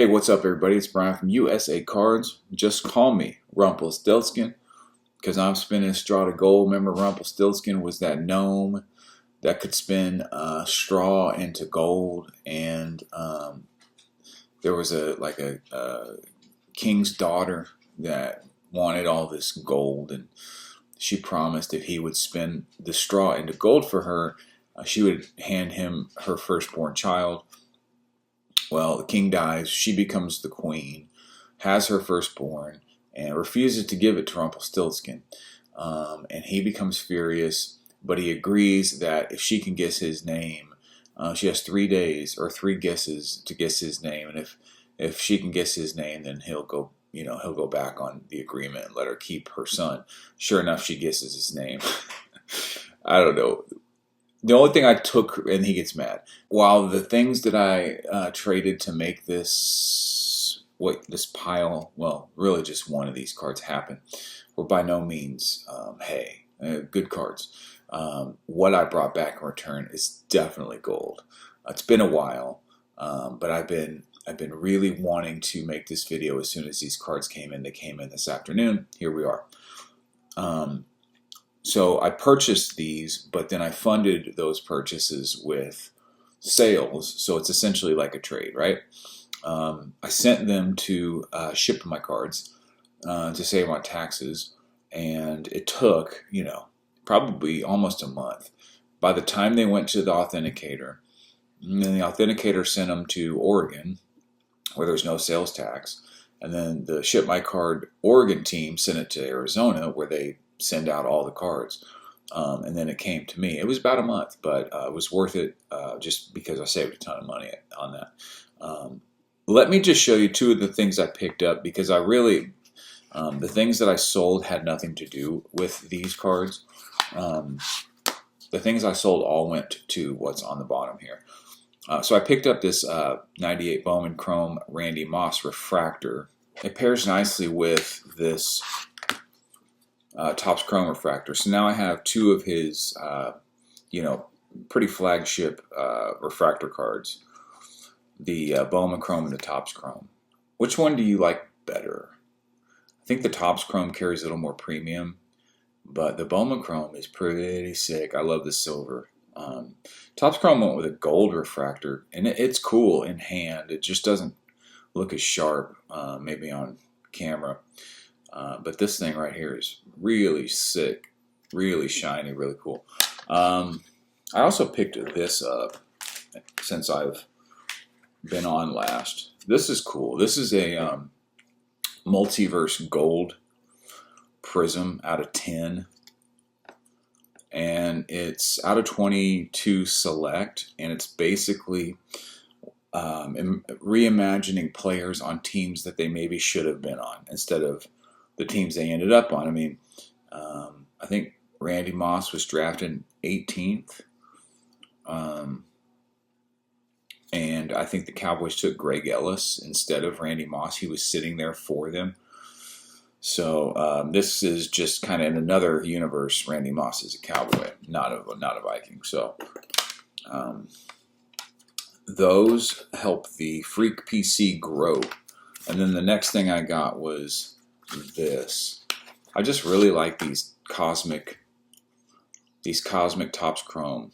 Hey, what's up, everybody? It's Brian from USA Cards. Just call me Rumpelstiltskin because I'm spinning straw to gold. Remember, Rumpelstiltskin was that gnome that could spin straw into gold, and there was a king's daughter that wanted all this gold, and she promised if he would spin the straw into gold for her, she would hand him her firstborn child. Well, the king dies, she becomes the queen, has her firstborn, and refuses to give it to Rumpelstiltskin. And he becomes furious, but he agrees that if she can guess his name, she has 3 days or 3 guesses to guess his name, and if she can guess his name, then he'll go. He'll go back on the agreement and let her keep her son. Sure enough, she guesses his name. I don't know. The only thing I took, and he gets mad. While the things that I traded to make this pile, well, really just one of these cards happen, were by no means good cards. What I brought back in return is definitely gold. It's been a while, but I've been really wanting to make this video as soon as these cards came in. They came in this afternoon. Here we are. So I purchased these, but then I funded those purchases with sales. So it's essentially like a trade, right? I sent them to ship my cards to save on taxes, and it took, probably almost a month. By the time they went to the authenticator, and then the authenticator sent them to Oregon, where there's no sales tax, and then the Ship My Card Oregon team sent it to Arizona, where they send out all the cards, and then it came to me. It was about a month, but it was worth it just because I saved a ton of money on that. Let me just show you two of the things I picked up, because I really, the things that I sold had nothing to do with these cards. The things I sold all went to what's on the bottom here. So I picked up this 98 Bowman Chrome Randy Moss refractor. It pairs nicely with this Topps Chrome refractor. So now I have two of his, pretty flagship refractor cards. The Bowman Chrome and the Topps Chrome. Which one do you like better? I think the Topps Chrome carries a little more premium, but the Bowman Chrome is pretty sick. I love the silver. Topps Chrome went with a gold refractor, and it's cool in hand. It just doesn't look as sharp, maybe on camera. But this thing right here is really sick, really shiny, really cool. I also picked this up since I've been on last. This is cool. This is a multiverse gold prism out of 10. And it's out of 22 select, and it's basically reimagining players on teams that they maybe should have been on instead of the teams they ended up on. I mean, I think Randy Moss was drafted 18th, and I think the Cowboys took Greg Ellis instead of Randy Moss. He was sitting there for them. So this is just kind of in another universe. Randy Moss is a Cowboy, not a Viking. So those help the Freak PC grow. And then the next thing I got was this. I just really like these cosmic Topps Chrome.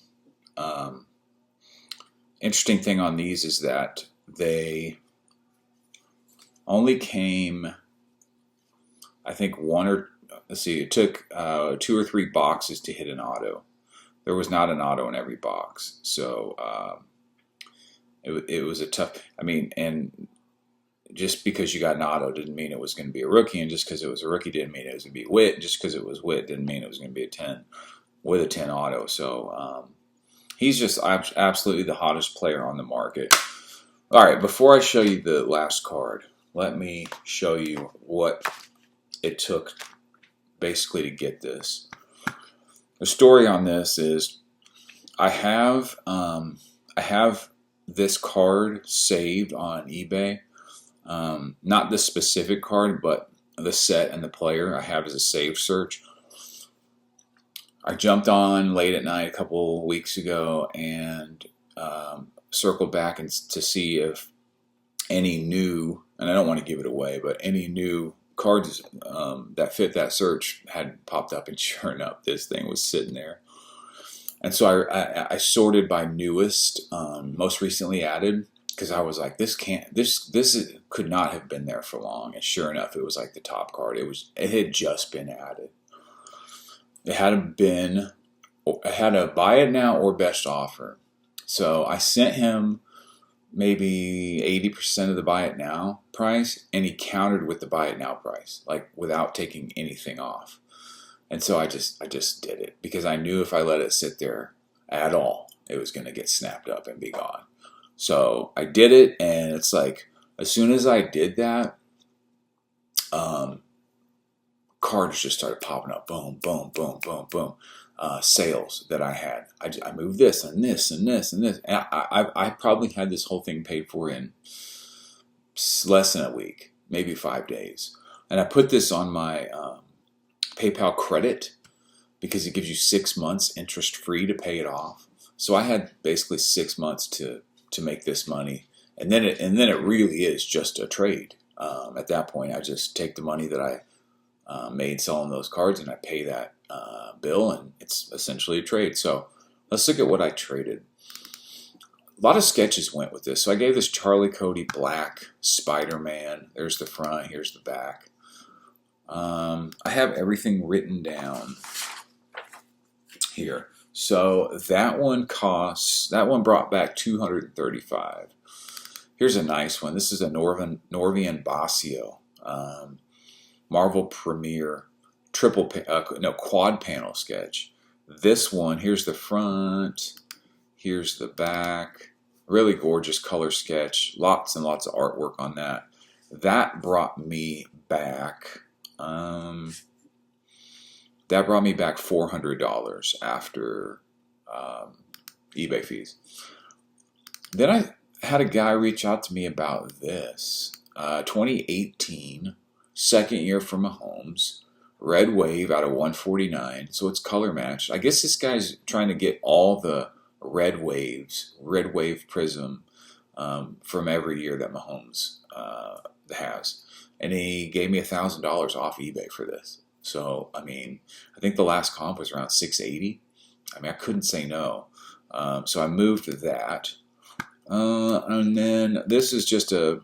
Interesting thing on these is that they only came, I think it took 2 or 3 boxes to hit an auto. There was not an auto in every box. So it was a tough, and just because you got an auto didn't mean it was going to be a rookie, and just because it was a rookie didn't mean it was going to be Witt. Just because it was Witt didn't mean it was going to be a 10 with a 10 auto. So he's just absolutely the hottest player on the market. All right, before I show you the last card, let me show you what it took basically to get this. The story on this is I have this card saved on eBay. Not the specific card, but the set and the player I have as a save search. I jumped on late at night a couple weeks ago and circled back to see if any new, and I don't want to give it away, but any new cards that fit that search had popped up, and sure enough, this thing was sitting there. And so I sorted by newest, most recently added, because I was like, this could not have been there for long. And sure enough, it was like the top card. It had just been added. It had a buy it now or best offer. So I sent him maybe 80% of the buy it now price, and he countered with the buy it now price, like without taking anything off. And so I just did it because I knew if I let it sit there at all, it was going to get snapped up and be gone. So I did it, and it's like as soon as I did that, cards just started popping up. Boom, boom, boom, boom, boom. Sales that I had. I moved this and this and this and this. And I probably had this whole thing paid for in less than a week, maybe 5 days. And I put this on my PayPal credit because it gives you 6 months interest free to pay it off. So I had basically 6 months to make this money, and then it really is just a trade. At that point, I just take the money that I made selling those cards, and I pay that bill, and it's essentially a trade. So let's look at what I traded. A lot of sketches went with this. So I gave this Charlie Cody Black Spider-Man. There's the front, here's the back. I have everything written down here. So that one brought back $235. Here's a nice one. This is a Norvian Basio. Marvel Premiere quad panel sketch. This one, here's the front, here's the back. Really gorgeous color sketch. Lots and lots of artwork on that. That brought me back $400 after eBay fees. Then I had a guy reach out to me about this. 2018, second year for Mahomes, red wave out of 149, so it's color matched. I guess this guy's trying to get all the red wave prism from every year that Mahomes has. And he gave me $1,000 off eBay for this. So, I mean, I think the last comp was around $680. I mean, I couldn't say no. So I moved to that. And then this is just a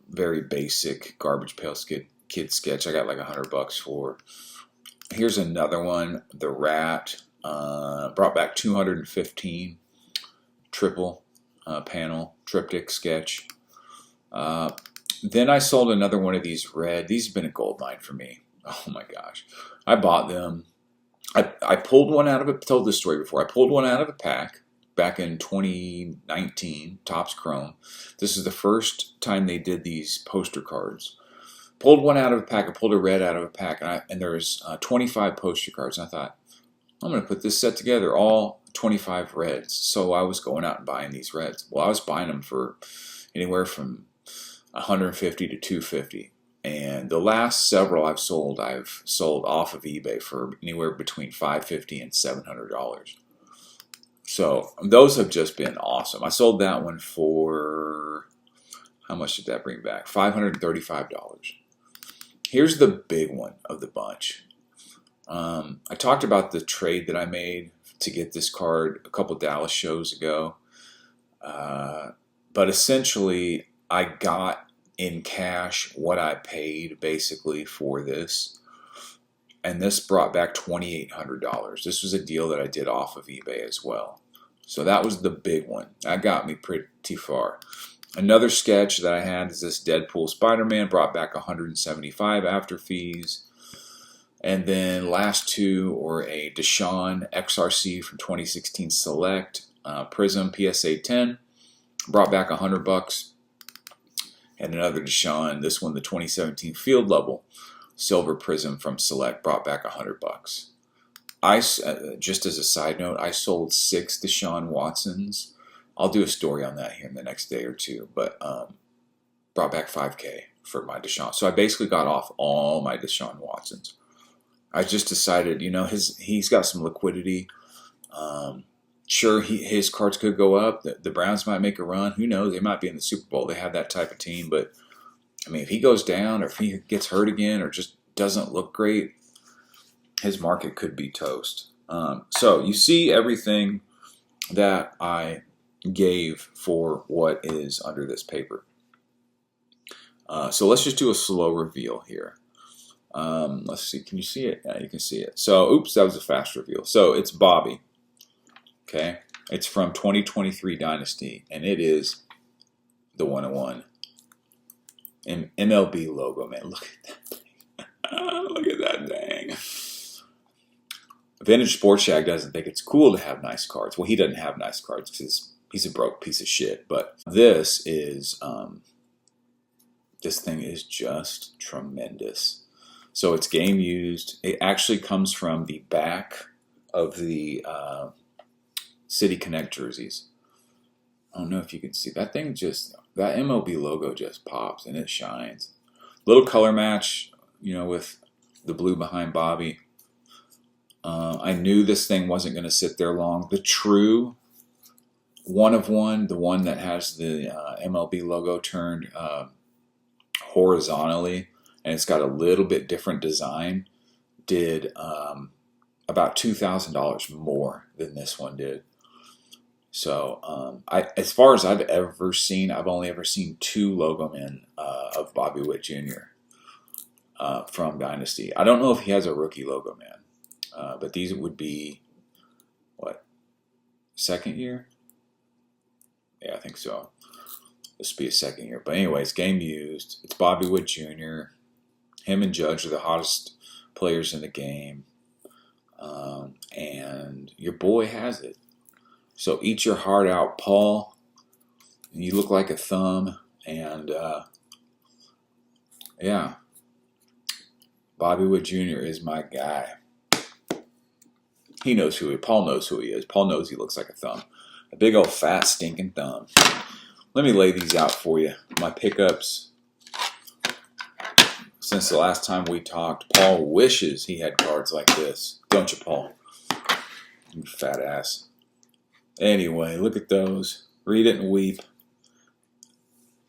very basic Garbage Pail Kid sketch. I got like $100 for. Here's another one, the Rat. Brought back 215. Triple panel triptych sketch. Then I sold another one of these red. These have been a gold mine for me. Oh my gosh. I bought them. I pulled one out of it. Told this story before. I pulled one out of a pack back in 2019, Topps Chrome. This is the first time they did these poster cards. Pulled one out of a pack. I pulled a red out of a pack, and there's 25 poster cards. And I thought, I'm going to put this set together, all 25 reds. So I was going out and buying these reds. Well, I was buying them for anywhere from 150 to 250. And the last several I've sold off of eBay for anywhere between $550 and $700. So those have just been awesome. I sold that one for, how much did that bring back? $535. Here's the big one of the bunch. I talked about the trade that I made to get this card a couple Dallas shows ago. But essentially, I got in cash what I paid basically for this. And this brought back $2,800. This was a deal that I did off of eBay as well. So that was the big one. That got me pretty far. Another sketch that I had is this Deadpool Spider-Man, brought back $175 after fees. And then last two were a Deshaun XRC from 2016 Select, Prism PSA 10, brought back $100. And another Deshaun, this one the 2017 Field Level Silver Prism from Select, brought back $100. Just as a side note, I sold 6 Deshaun Watsons. I'll do a story on that here in the next day or two, but brought back $5K for my Deshaun. So I basically got off all my Deshaun Watsons. I just decided, he's got some liquidity. Sure, his cards could go up. The Browns might make a run. Who knows? They might be in the Super Bowl. They have that type of team. But, I mean, if he goes down or if he gets hurt again or just doesn't look great, his market could be toast. So you see everything that I gave for what is under this paper. So let's just do a slow reveal here. Let's see. Can you see it? Yeah, you can see it. So, oops, that was a fast reveal. So it's Bobby. Okay. It's from 2023 Dynasty, and it is the 101 MLB logo, man. Look at that thing. Look at that thing. Vintage Sports Shag doesn't think it's cool to have nice cards. Well, he doesn't have nice cards because he's a broke piece of shit. But this is, this thing is just tremendous. So it's game used. It actually comes from the back of the City Connect jerseys. I don't know if you can see that thing. Just that MLB logo just pops and it shines. Little color match, you know, with the blue behind Bobby. I knew this thing wasn't going to sit there long. The true one of one, the one that has the MLB logo turned horizontally, and it's got a little bit different design, did about $2,000 more than this one did. So as far as I've ever seen, I've only ever seen 2 logo men of Bobby Witt Jr. From Dynasty. I don't know if he has a rookie logo man. But these would be, what, second year? Yeah, I think so. This would be a second year. But anyways, game used. It's Bobby Witt Jr. Him and Judge are the hottest players in the game. And your boy has it. So eat your heart out, Paul. You look like a thumb. And, yeah. Bobby Witt Jr. is my guy. He knows who he is. Paul knows who he is. Paul knows he looks like a thumb. A big old fat stinking thumb. Let me lay these out for you. My pickups. Since the last time we talked, Paul wishes he had cards like this. Don't you, Paul? You fat ass. Anyway, look at those. Read it and weep.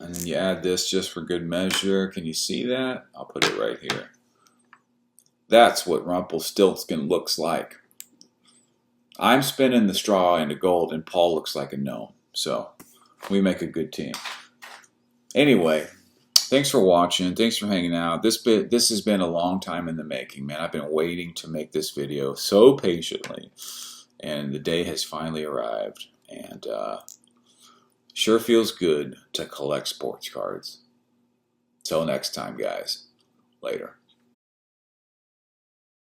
And then you add this just for good measure. Can you see that? I'll put it right here. That's what Rumpelstiltskin looks like. I'm spinning the straw into gold, and Paul looks like a gnome. So we make a good team. Anyway, thanks for watching. Thanks for hanging out. This has been a long time in the making, man. I've been waiting to make this video so patiently, and the day has finally arrived. And sure feels good to collect sports cards. Till next time, guys. Later.